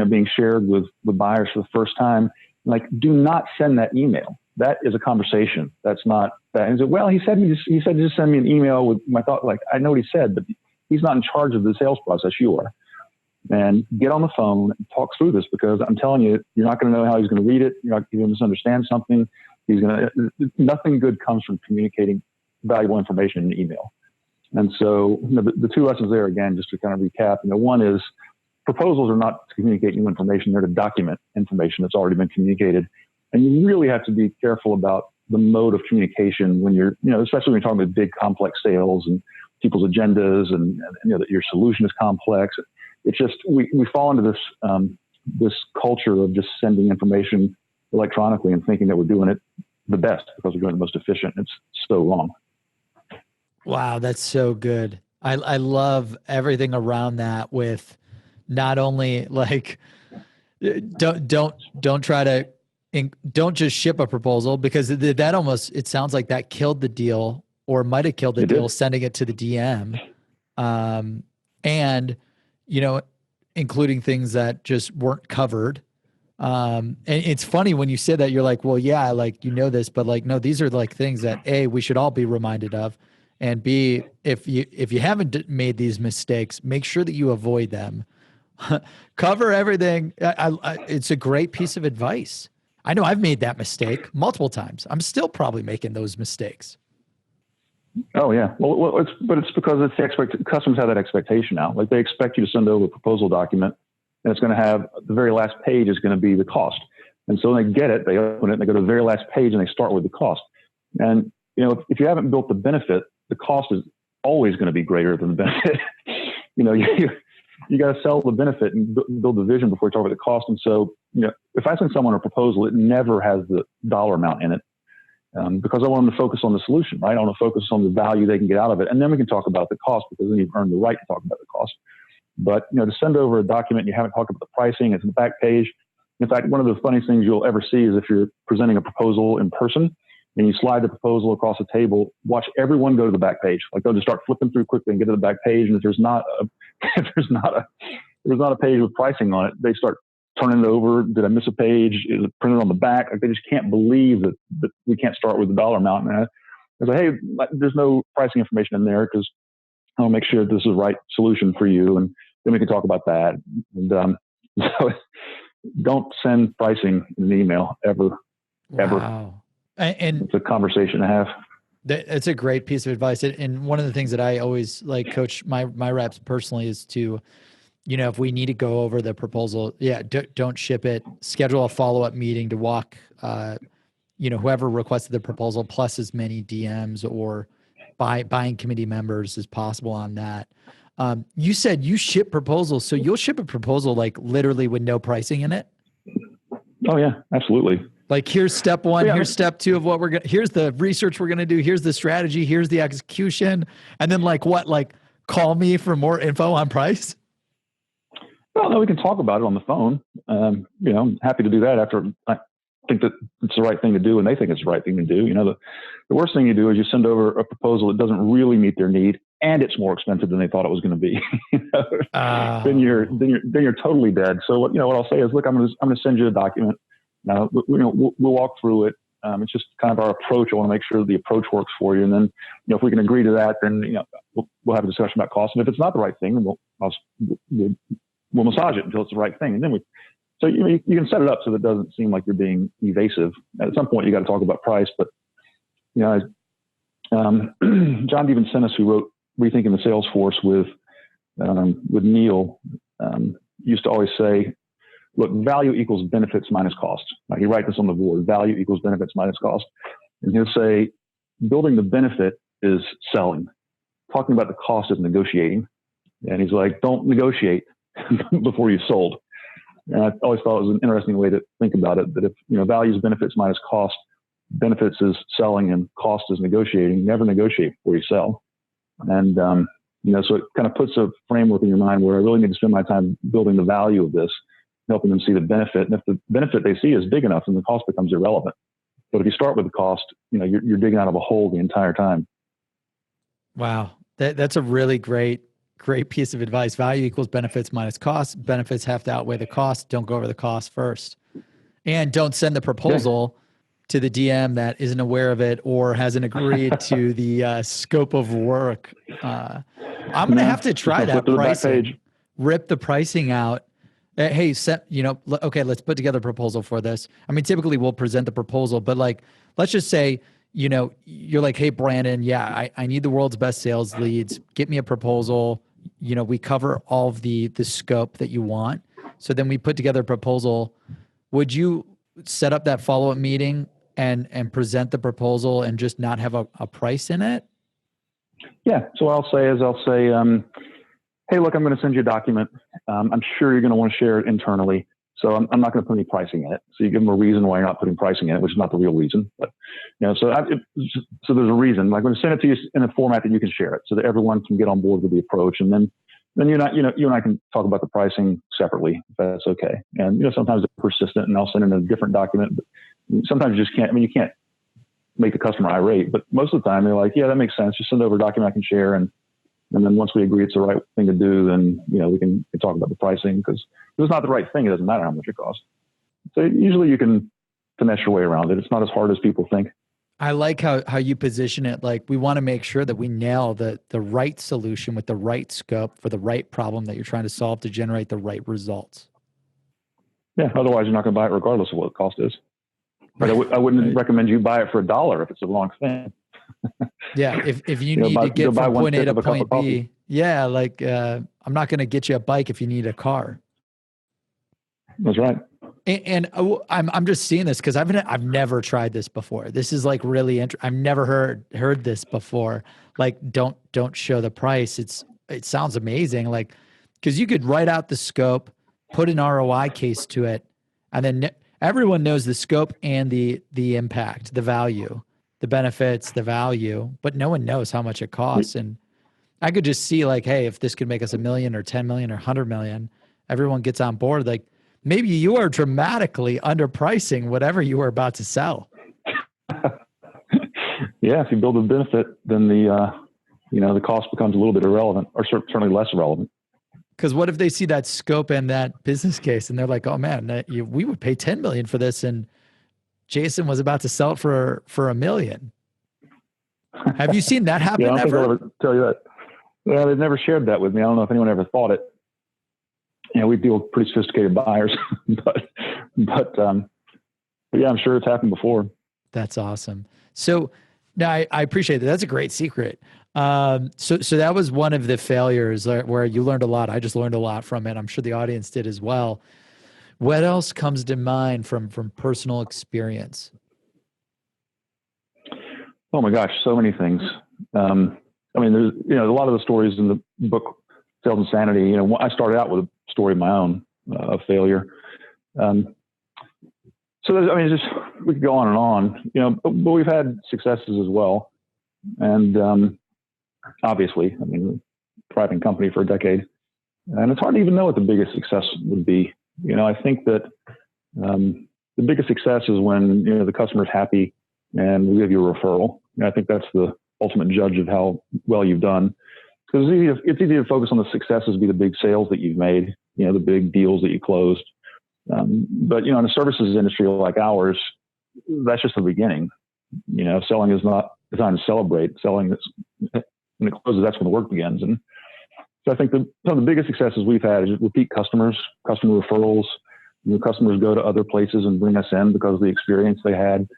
being shared with buyers for the first time. Like, do not send that email. That is a conversation. That's not that. And he said, well, he said just send me an email with my thought. Like, I know what he said, but he's not in charge of the sales process. You are. And get on the phone and talk through this, because I'm telling you, you're not going to know how he's going to read it. You're going to misunderstand something. Nothing good comes from communicating valuable information in an email. And so the two lessons there, again, just to kind of recap, one is proposals are not to communicate new information. They're to document information that's already been communicated. And you really have to be careful about the mode of communication when you're, especially when you're talking about big complex sales and people's agendas and that your solution is complex. It's just, we fall into this culture of just sending information electronically and thinking that we're doing it the best because we're doing it the most efficient. It's so wrong. Wow, that's so good. I love everything around that, with not only like don't try to don't just ship a proposal, because that almost, it sounds like that killed the deal, or might have killed the deal, sending it to the DM. And including things that just weren't covered. And it's funny when you say that, you're like, well, yeah, like, this, but like, no, these are like things that A, we should all be reminded of. And B, if you haven't made these mistakes, make sure that you avoid them. Cover everything. It's a great piece of advice. I know I've made that mistake multiple times. I'm still probably making those mistakes. Oh yeah. Well, it's because customers have that expectation now. Like, they expect you to send over a proposal document, and it's going to have the very last page is going to be the cost. And so when they get it, they open it and they go to the very last page and they start with the cost. And if you haven't built the benefit, the cost is always going to be greater than the benefit. You got to sell the benefit and build the vision before you talk about the cost. And so, if I send someone a proposal, it never has the dollar amount in it, because I want them to focus on the solution, right? I want to focus on the value they can get out of it. And then we can talk about the cost, because then you've earned the right to talk about the cost. But, to send over a document, you haven't talked about the pricing, it's in the back page. In fact, one of the funniest things you'll ever see is if you're presenting a proposal in person and you slide the proposal across the table, watch everyone go to the back page. Like, they'll just start flipping through quickly and get to the back page. And if there's not a page with pricing on it, they start turning it over. Did I miss a page? Is it printed on the back? Like, they just can't believe that we can't start with the dollar amount. And I was like, hey, there's no pricing information in there, because I'll make sure this is the right solution for you. And then we can talk about that. And so don't send pricing in an email ever. Wow. And it's a conversation to have. It's a great piece of advice. And one of the things that I always coach my reps personally is to, if we need to go over the proposal, don't ship it. Schedule a follow-up meeting to walk, whoever requested the proposal plus as many DMs or buying committee members as possible on that. You said you ship proposals, so you'll ship a proposal like literally with no pricing in it? Oh yeah, absolutely. Like, here's step one, here's step two of what here's the research we're going to do. Here's the strategy. Here's the execution. And then call me for more info on price. Well, no, we can talk about it on the phone. I'm happy to do that after I think that it's the right thing to do and they think it's the right thing to do. The worst thing you do is you send over a proposal that doesn't really meet their need and it's more expensive than they thought it was going to be. Then you're totally dead. So what I'll say is, look, I'm going to send you a document. Now, we'll walk through it. It's just kind of our approach. I want to make sure the approach works for you. And then, if we can agree to that, then, we'll have a discussion about cost. And if it's not the right thing, then we'll massage it until it's the right thing. And then so you can set it up so that it doesn't seem like you're being evasive. At some point, you got to talk about price. But, John DeVincentis, who wrote Rethinking the Sales Force with Neil, used to always say, look, value equals benefits minus cost. Like, he write this on the board, value equals benefits minus cost. And he'll say, building the benefit is selling. Talking about the cost is negotiating. And he's like, don't negotiate before you've sold. And I always thought it was an interesting way to think about it, that if, value is benefits minus cost, benefits is selling and cost is negotiating. Never negotiate before you sell. And, so it kind of puts a framework in your mind where I really need to spend my time building the value of this, helping them see the benefit. And if the benefit they see is big enough, then the cost becomes irrelevant. But if you start with the cost, you're digging out of a hole the entire time. Wow. That's a really great piece of advice. Value equals benefits minus cost. Benefits have to outweigh the cost. Don't go over the cost first. And don't send the proposal to the DM that isn't aware of it or hasn't agreed to the scope of work. I'm going to have to try that pricing. Rip the pricing out. Hey, okay, let's put together a proposal for this. I mean, typically we'll present the proposal, but like, let's just say, you're like, hey, Brandon, I need the world's best sales leads. Get me a proposal. We cover all of the scope that you want. So then we put together a proposal. Would you set up that follow-up meeting and present the proposal and just not have a price in it? Yeah. So what I'll say, hey, look, I'm going to send you a document. I'm sure you're going to want to share it internally. So I'm not going to put any pricing in it. So you give them a reason why you're not putting pricing in it, which is not the real reason. But so there's a reason. Like, I'm going to send it to you in a format that you can share it, so that everyone can get on board with the approach. And then you and I can talk about the pricing separately, if that's okay. And sometimes they're persistent, and I'll send in a different document. But sometimes you just can't. I mean, you can't make the customer irate. But most of the time, they're like, yeah, that makes sense. Just send over a document I can share, and then once we agree it's the right thing to do, then we can talk about the pricing, because if it's not the right thing, it doesn't matter how much it costs. So usually you can finesse your way around it. It's not as hard as people think. I like how you position it. Like, we want to make sure that we nail the right solution with the right scope for the right problem that you're trying to solve to generate the right results. Yeah. Otherwise, you're not going to buy it regardless of what the cost is. But I wouldn't recommend you buy it for $1 if it's the wrong thing. Yeah. If you need to get from point A to point B, I'm not going to get you a bike if you need a car. That's right. And I'm just seeing this because I've never tried this before. This is like really interesting. I've never heard this before. Like, don't show the price. It sounds amazing. Like, because you could write out the scope, put an ROI case to it, and then everyone knows the scope and the impact, the value, the benefits, the value, but no one knows how much it costs. And I could just see, like, hey, if this could make us $1 million or 10 million or 100 million, everyone gets on board. Like, maybe you are dramatically underpricing whatever you were about to sell. Yeah, if you build a benefit, then the cost becomes a little bit irrelevant, or certainly less relevant. Because what if they see that scope and that business case, and they're like, "Oh man, we would pay 10 million for this," and Jason was about to sell it for $1 million. Have you seen that happen? Yeah, I don't think I'll ever tell you that. Well, they've never shared that with me. I don't know if anyone ever thought it. We deal with pretty sophisticated buyers, but yeah, I'm sure it's happened before. That's awesome. So now I appreciate that. That's a great secret. So that was one of the failures where you learned a lot. I just learned a lot from it. I'm sure the audience did as well. What else comes to mind from personal experience? Oh my gosh, so many things. There's a lot of the stories in the book Sales Insanity. I started out with a story of my own of failure. We could go on and on. But we've had successes as well. And obviously, thriving company for a decade, and it's hard to even know what the biggest success would be. I think that the biggest success is when the customer's happy and we give you a referral. And I think that's the ultimate judge of how well you've done. Because it's easy to focus on the successes, be the big sales that you've made, the big deals that you closed. But in a services industry like ours, that's just the beginning. Selling is not designed to celebrate. Selling is, when it closes, that's when the work begins. And so I think some of the biggest successes we've had is repeat customers, customer referrals. Customers go to other places and bring us in because of the experience they had.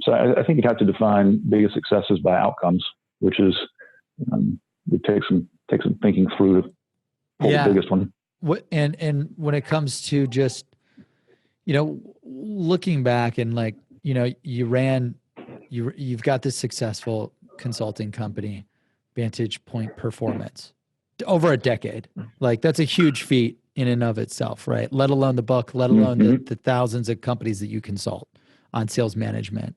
So I think you'd have to define biggest successes by outcomes, which is it takes some thinking through the biggest one. And when it comes to just, looking back and like, you've got this successful consulting company, Vantage Point Performance, over a decade. Like that's a huge feat in and of itself, right? Let alone the book, let alone the thousands of companies that you consult on sales management.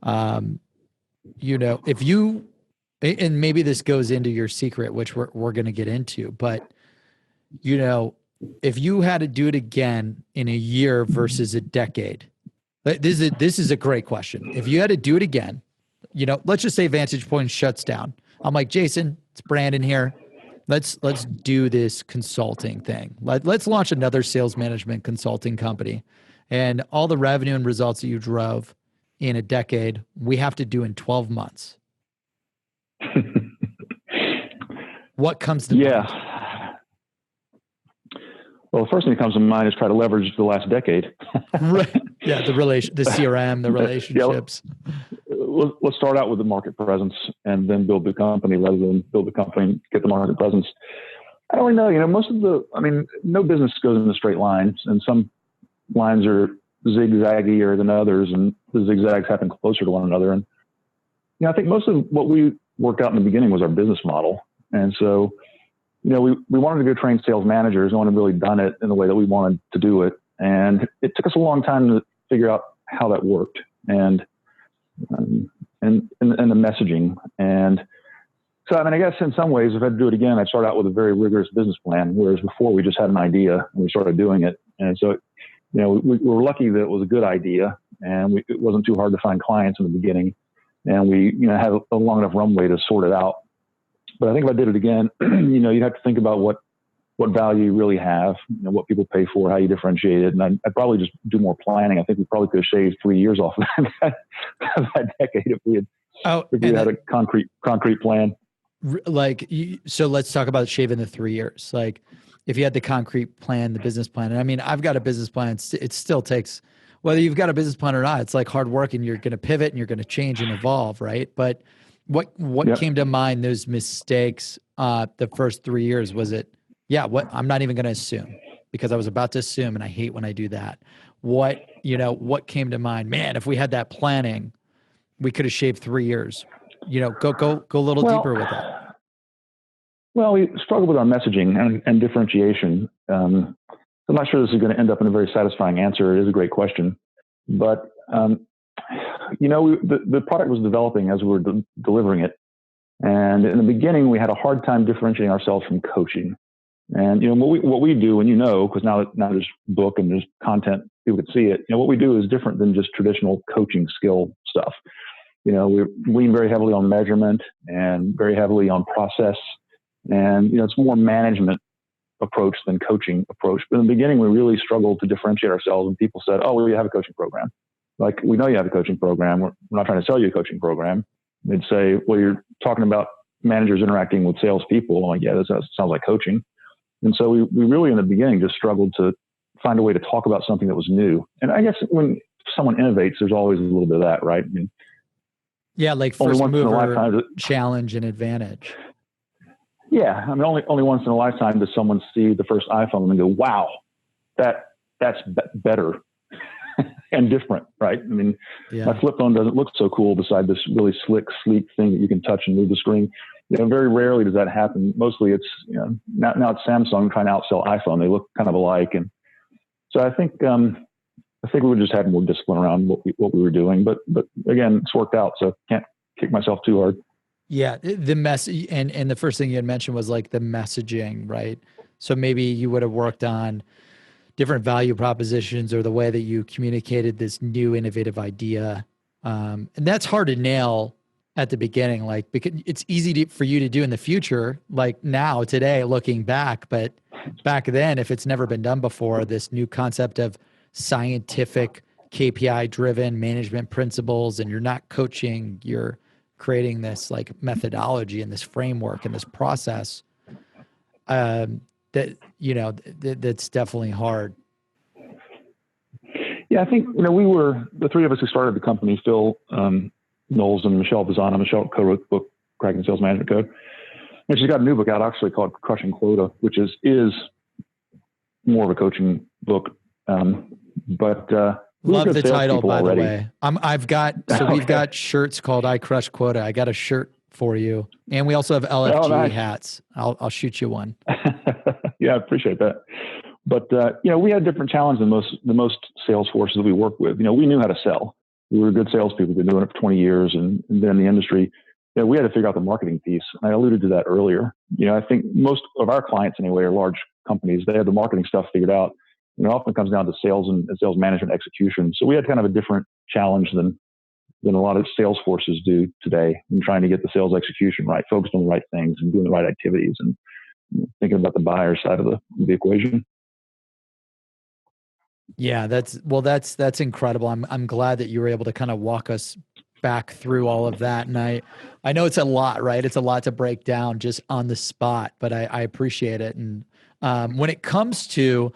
If you, and maybe this goes into your secret, which we're going to get into, but if you had to do it again in a year versus a decade, this is a great question. If you had to do it again, let's just say Vantage Point shuts down. I'm like, Jason, it's Brandon here. Let's do this consulting thing. Let's launch another sales management consulting company, and all the revenue and results that you drove in a decade, we have to do in 12 months. What comes to mind? Well, the first thing that comes to mind is try to leverage the last decade. Right. Yeah, the CRM, the relationships. Let's start out with the market presence and then build the company rather than build the company and get the market presence. I don't really know. No business goes in straight lines, and some lines are zigzaggier than others, and the zigzags happen closer to one another. And I think most of what we worked out in the beginning was our business model. And so, we wanted to go train sales managers. No one had really done it in the way that we wanted to do it. And it took us a long time to figure out how that worked and the messaging. And so, I guess in some ways, if I had to do it again, I'd start out with a very rigorous business plan, whereas before we just had an idea and we started doing it. And so, we were lucky that it was a good idea, and it wasn't too hard to find clients in the beginning. And we, had a long enough runway to sort it out. But I think if I did it again, you'd have to think about what value you really have, what people pay for, how you differentiate it. And I'd probably just do more planning. I think we probably could have shaved 3 years off of that decade if we had a concrete plan. So let's talk about shaving the 3 years. Like if you had the concrete plan, the business plan, and I've got a business plan. It still takes, whether you've got a business plan or not, it's like hard work, and you're going to pivot and you're going to change and evolve. Right. But what came to mind, those mistakes, the first 3 years? Was it, I'm not even going to assume, because I was about to assume, and I hate when I do that. What came to mind? Man, if we had that planning, we could have shaved 3 years. Go a little deeper with that. Well, we struggle with our messaging and differentiation. I'm not sure this is going to end up in a very satisfying answer. It is a great question, but the product was developing as we were delivering it. And in the beginning, we had a hard time differentiating ourselves from coaching. And, what we do, and because now there's book and there's content, people can see it. What we do is different than just traditional coaching skill stuff. We lean very heavily on measurement and very heavily on process. And, it's more management approach than coaching approach. But in the beginning, we really struggled to differentiate ourselves. And people said, oh, well, we have a coaching program. Like, we know you have a coaching program. We're not trying to sell you a coaching program. They'd say, well, you're talking about managers interacting with salespeople. I'm like, yeah, that sounds like coaching. And so we really, in the beginning, just struggled to find a way to talk about something that was new. And I guess when someone innovates, there's always a little bit of that, right? Like first mover challenge and advantage. Yeah. Only once in a lifetime does someone see the first iPhone and go, wow, that's better and different, right? My flip phone doesn't look so cool beside this really slick, sleek thing that you can touch and move the screen. Very rarely does that happen. Mostly it's, now it's Samsung trying to outsell iPhone. They look kind of alike. And so I think we would just have more discipline around what we were doing. But again, it's worked out. So can't kick myself too hard. Yeah. The message, and the first thing you had mentioned was like the messaging, right? So maybe you would have worked on different value propositions or the way that you communicated this new innovative idea. And that's hard to nail at the beginning, like, because it's easy for you to do in the future, like now, today, looking back, but back then, if it's never been done before, this new concept of scientific KPI driven management principles, and you're not coaching, you're creating this like methodology and this framework and this process, that's definitely hard. Yeah, I think, we were the three of us who started the company, Phil Knowles and Michelle Vazana. Michelle co-wrote the book, Cracking Sales Management Code. And she's got a new book out actually called Crushing Quota, which is more of a coaching book. But we were Love good the title, salespeople by the already. way. We've got shirts called I Crush Quota. I got a shirt for you. And we also have LFG nice. hats. I'll shoot you one. Yeah, I appreciate that. But, we had different challenges than most sales forces that we work with. We knew how to sell. We were good salespeople. We've been doing it for 20 years and been in the industry. We had to figure out the marketing piece. I alluded to that earlier. I think most of our clients anyway are large companies. They have the marketing stuff figured out. It often comes down to sales and sales management execution. So we had kind of a different challenge than a lot of sales forces do today in trying to get the sales execution right, focused on the right things and doing the right activities and thinking about the buyer side of the equation. Yeah, that's incredible. I'm glad that you were able to kind of walk us back through all of that. And I know it's a lot, right? It's a lot to break down just on the spot, but I appreciate it. And when it comes to,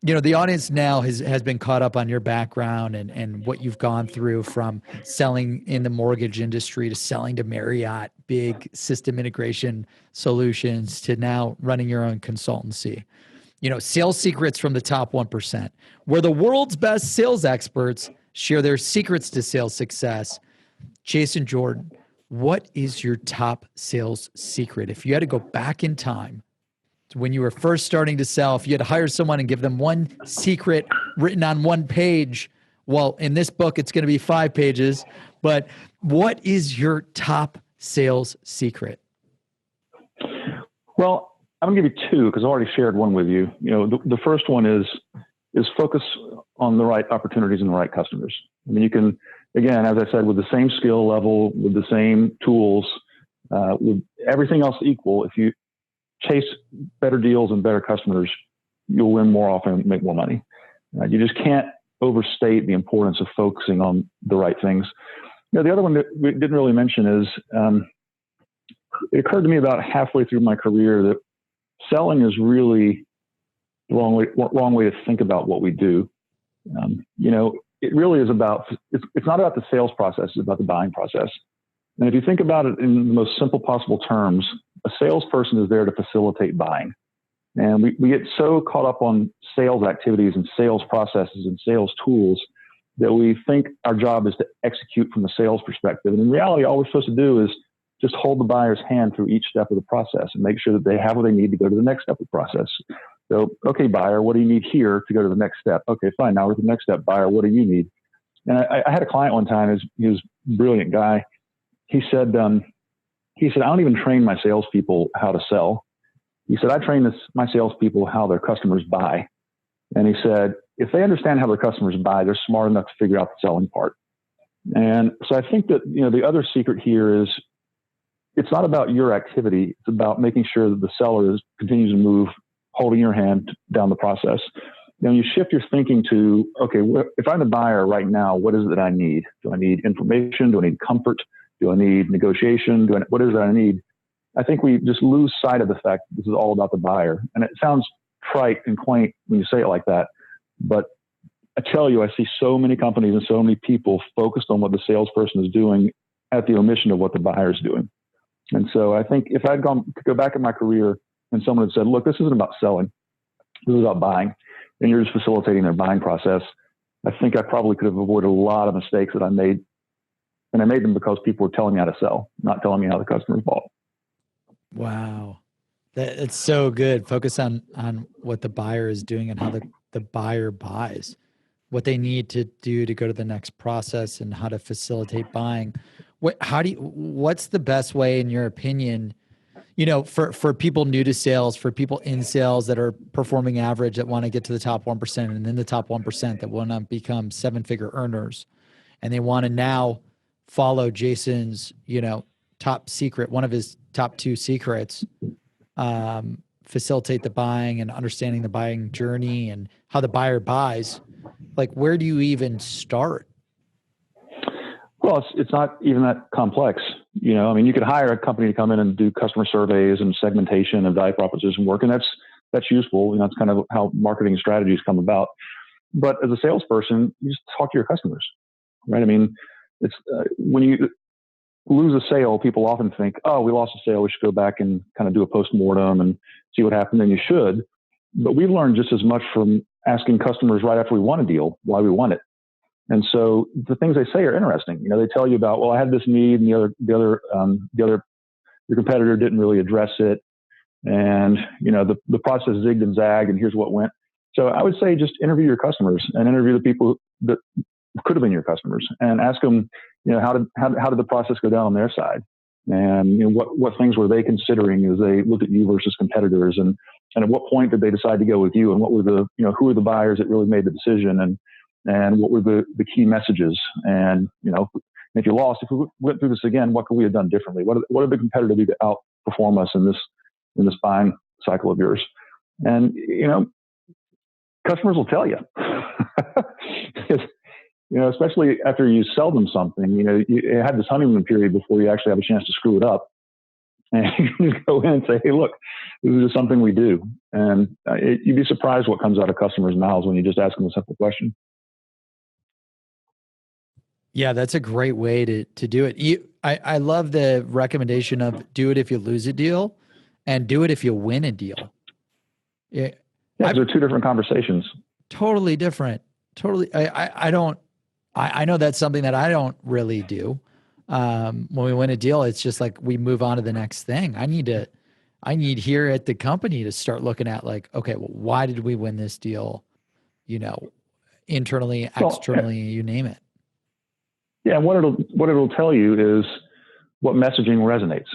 the audience now has been caught up on your background and what you've gone through from selling in the mortgage industry to selling to Marriott, big system integration solutions, to now running your own consultancy. Sales secrets from the top 1%, where the world's best sales experts share their secrets to sales success. Jason Jordan, what is your top sales secret? If you had to go back in time to when you were first starting to sell, if you had to hire someone and give them one secret written on one page, well, in this book, it's going to be 5 pages, but what is your top sales secret? Well, I'm going to give you 2 because I already shared one with you. The first one is focus on the right opportunities and the right customers. I mean, you can, again, as I said, with the same skill level, with the same tools, with everything else equal, if you chase better deals and better customers, you'll win more often and make more money. You just can't overstate the importance of focusing on the right things. The other one that we didn't really mention is it occurred to me about halfway through my career that selling is really the wrong way to think about what we do. It really is about, it's not about the sales process, it's about the buying process. And if you think about it in the most simple possible terms, a salesperson is there to facilitate buying. And we get so caught up on sales activities and sales processes and sales tools that we think our job is to execute from the sales perspective. And in reality, all we're supposed to do is just hold the buyer's hand through each step of the process and make sure that they have what they need to go to the next step of the process. So, okay, buyer, what do you need here to go to the next step? Okay, fine. Now we're at the next step. Buyer, what do you need? And I had a client one time, he was a brilliant guy. He said, I don't even train my salespeople how to sell. He said, I train my salespeople how their customers buy. And he said, if they understand how their customers buy, they're smart enough to figure out the selling part. And so I think that, the other secret here is it's not about your activity. It's about making sure that the seller continues to move, holding your hand down the process. You shift your thinking to, okay, if I'm the buyer right now, what is it that I need? Do I need information? Do I need comfort? Do I need negotiation? What is it that I need? I think we just lose sight of the fact that this is all about the buyer. And it sounds trite and quaint when you say it like that. But I tell you, I see so many companies and so many people focused on what the salesperson is doing at the omission of what the buyer is doing. And so I think if I'd go back in my career and someone had said, look, this isn't about selling, this is about buying, and you're just facilitating their buying process, I think I probably could have avoided a lot of mistakes that I made. And I made them because people were telling me how to sell, not telling me how the customers bought. Wow. It's so good. Focus on what the buyer is doing and how the buyer buys, what they need to do to go to the next process and how to facilitate buying. What's the best way, in your opinion, for people new to sales, for people in sales that are performing average, that want to get to the top 1%, and then the top 1% that want to become 7-figure earners, and they want to now follow Jason's, top secret, one of his top 2 secrets, facilitate the buying and understanding the buying journey and how the buyer buys. Like, where do you even start? Well, it's not even that complex. You could hire a company to come in and do customer surveys and segmentation and value proposition work, and that's useful. That's kind of how marketing strategies come about. But as a salesperson, you just talk to your customers, right? It's when you lose a sale, people often think, oh, we lost a sale, we should go back and kind of do a post-mortem and see what happened. And you should. but we've learned just as much from asking customers right after we won a deal why we won it. And so the things they say are interesting. They tell you about, well, I had this need, and your competitor didn't really address it, and the process zigged and zagged, and here's what went. So I would say just interview your customers and interview the people that could have been your customers, and ask them, how did the process go down on their side, and what things were they considering as they looked at you versus competitors, and at what point did they decide to go with you, and what were the who were the buyers that really made the decision, and what were the key messages, and if you lost, if we went through this again, what could we have done differently? What did the competitor do to outperform us in this buying cycle of yours? And customers will tell you. Especially after you sell them something, you have this honeymoon period before you actually have a chance to screw it up. And you can just go in and say, hey, look, this is just something we do. And you'd be surprised what comes out of customers' mouths when you just ask them a simple question. Yeah, that's a great way to do it. I love the recommendation of do it if you lose a deal and do it if you win a deal. Yeah, they're two different conversations. Totally different. Totally. I know that's something that I don't really do. When we win a deal, it's just like we move on to the next thing. I need here at the company to start looking at like, okay, well, why did we win this deal? Internally, externally, you name it. Yeah, and what it'll tell you is what messaging resonates,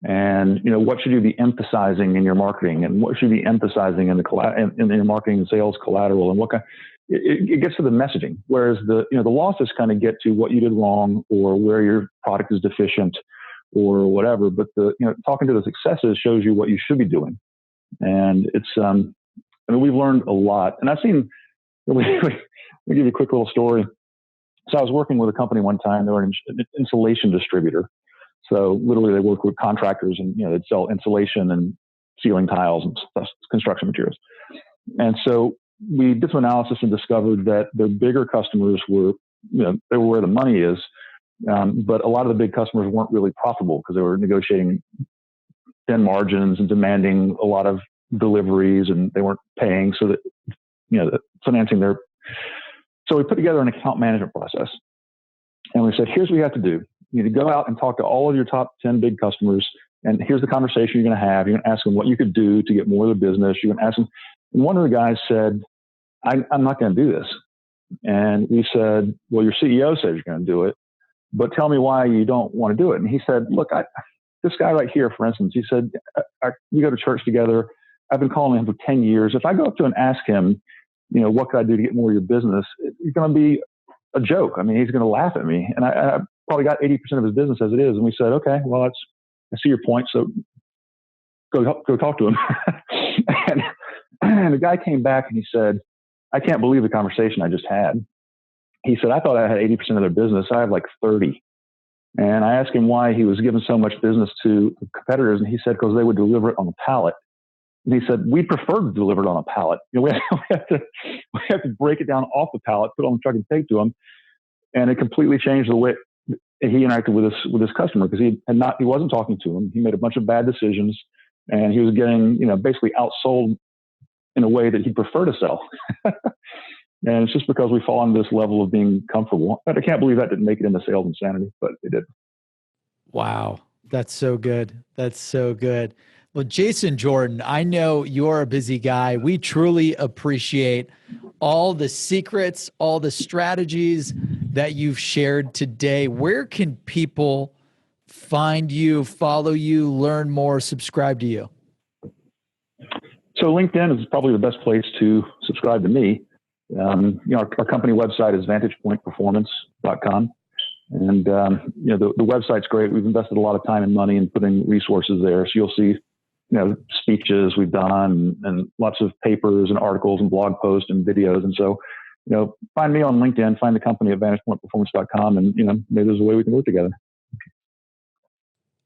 and what should you be emphasizing in your marketing, and what should you be emphasizing in your marketing and sales collateral, and what kind. It gets to the messaging, whereas the losses kind of get to what you did wrong or where your product is deficient or whatever. But talking to the successes shows you what you should be doing, and it's we've learned a lot. And I've seen. Let me give you a quick little story. So I was working with a company one time. They were an insulation distributor. So literally, they work with contractors, and they'd sell insulation and ceiling tiles and stuff, construction materials. And so we did some analysis and discovered that their bigger customers were, they were where the money is, but a lot of the big customers weren't really profitable because they were negotiating thin margins and demanding a lot of deliveries, and they weren't paying, so that financing their. So we put together an account management process, and we said, here's what you have to do. You need to go out and talk to all of your top 10 big customers, and here's the conversation you're going to have. You're going to ask them what you could do to get more of the business. You're going to ask them. And one of the guys said, I'm not going to do this. And we said, well, your CEO says you're going to do it, but tell me why you don't want to do it. And he said, look, this guy right here, for instance, he said, we go to church together. I've been calling him for 10 years. If I go up to him and ask him, what could I do to get more of your business? It's going to be a joke. I mean, he's going to laugh at me. And I probably got 80% of his business as it is. And we said, okay, well, I see your point. So go talk to him. and the guy came back and he said, I can't believe the conversation I just had. He said, I thought I had 80% of their business. I have like 30. And I asked him why he was giving so much business to competitors. And he said, because they would deliver it on a pallet. And he said, we prefer to deliver it on a pallet. We have to break it down off the pallet, put it on the truck and take it to them. And it completely changed the way he interacted with his customer, because he wasn't talking to him. He made a bunch of bad decisions, and he was getting, basically outsold in a way that he'd prefer to sell. And it's just because we fall on this level of being comfortable. But I can't believe that didn't make it into Sales Insanity, but it did. Wow. That's so good. That's so good. Well, Jason Jordan, I know you're a busy guy. We truly appreciate all the secrets, all the strategies that you've shared today. Where can people find you, follow you, learn more, subscribe to you? So LinkedIn is probably the best place to subscribe to me. Our company website is vantagepointperformance.com. And, the website's great. We've invested a lot of time and money in putting resources there. So you'll see, speeches we've done and lots of papers and articles and blog posts and videos. And so, find me on LinkedIn, find the company at vantagepointperformance.com, and, maybe there's a way we can work together.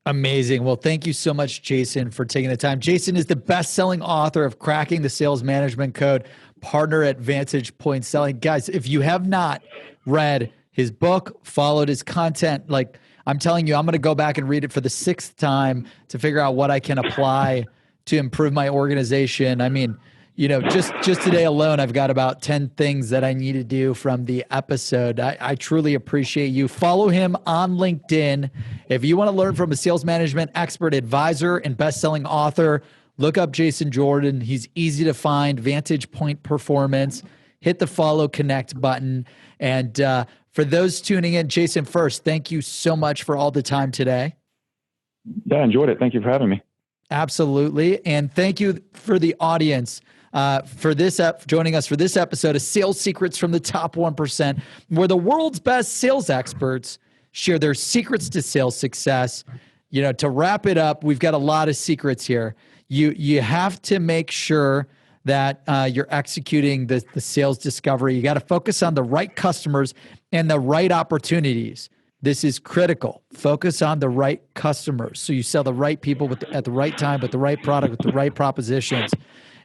Amazing. Well, thank you so much, Jason, for taking the time. Jason is the best-selling author of Cracking the Sales Management Code, partner at Vantage Point Selling. Guys, if you have not read his book, followed his content, like I'm telling you, I'm going to go back and read it for the 6th time to figure out what I can apply to improve my organization. I mean, just today alone, I've got about 10 things that I need to do from the episode. I truly appreciate you. Follow him on LinkedIn. If you want to learn from a sales management expert, advisor, and best-selling author, look up Jason Jordan. He's easy to find, Vantage Point Performance. Hit the follow, connect button. And for those tuning in, Jason, first, thank you so much for all the time today. Yeah, I enjoyed it. Thank you for having me. Absolutely. And thank you for the audience for joining us for this episode of Sales Secrets from the Top 1%, where the world's best sales experts share their secrets to sales success. To wrap it up, we've got a lot of secrets here. You have to make sure that you're executing the sales discovery. You got to focus on the right customers and the right opportunities. This is critical. Focus on the right customers. So you sell the right people at the right time, with the right product, with the right propositions.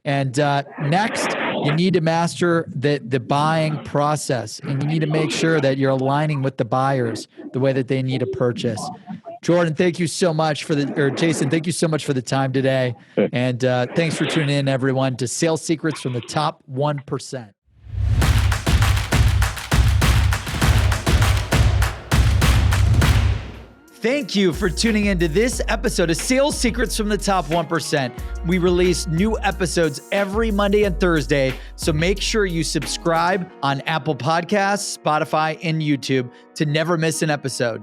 And next, you need to master the buying process. And you need to make sure that you're aligning with the buyers the way that they need to purchase. Jordan, thank you so much Jason, thank you so much for the time today. And thanks for tuning in, everyone, to Sales Secrets from the Top 1%. Thank you for tuning into this episode of Sales Secrets from the Top 1%. We release new episodes every Monday and Thursday, so make sure you subscribe on Apple Podcasts, Spotify, and YouTube to never miss an episode.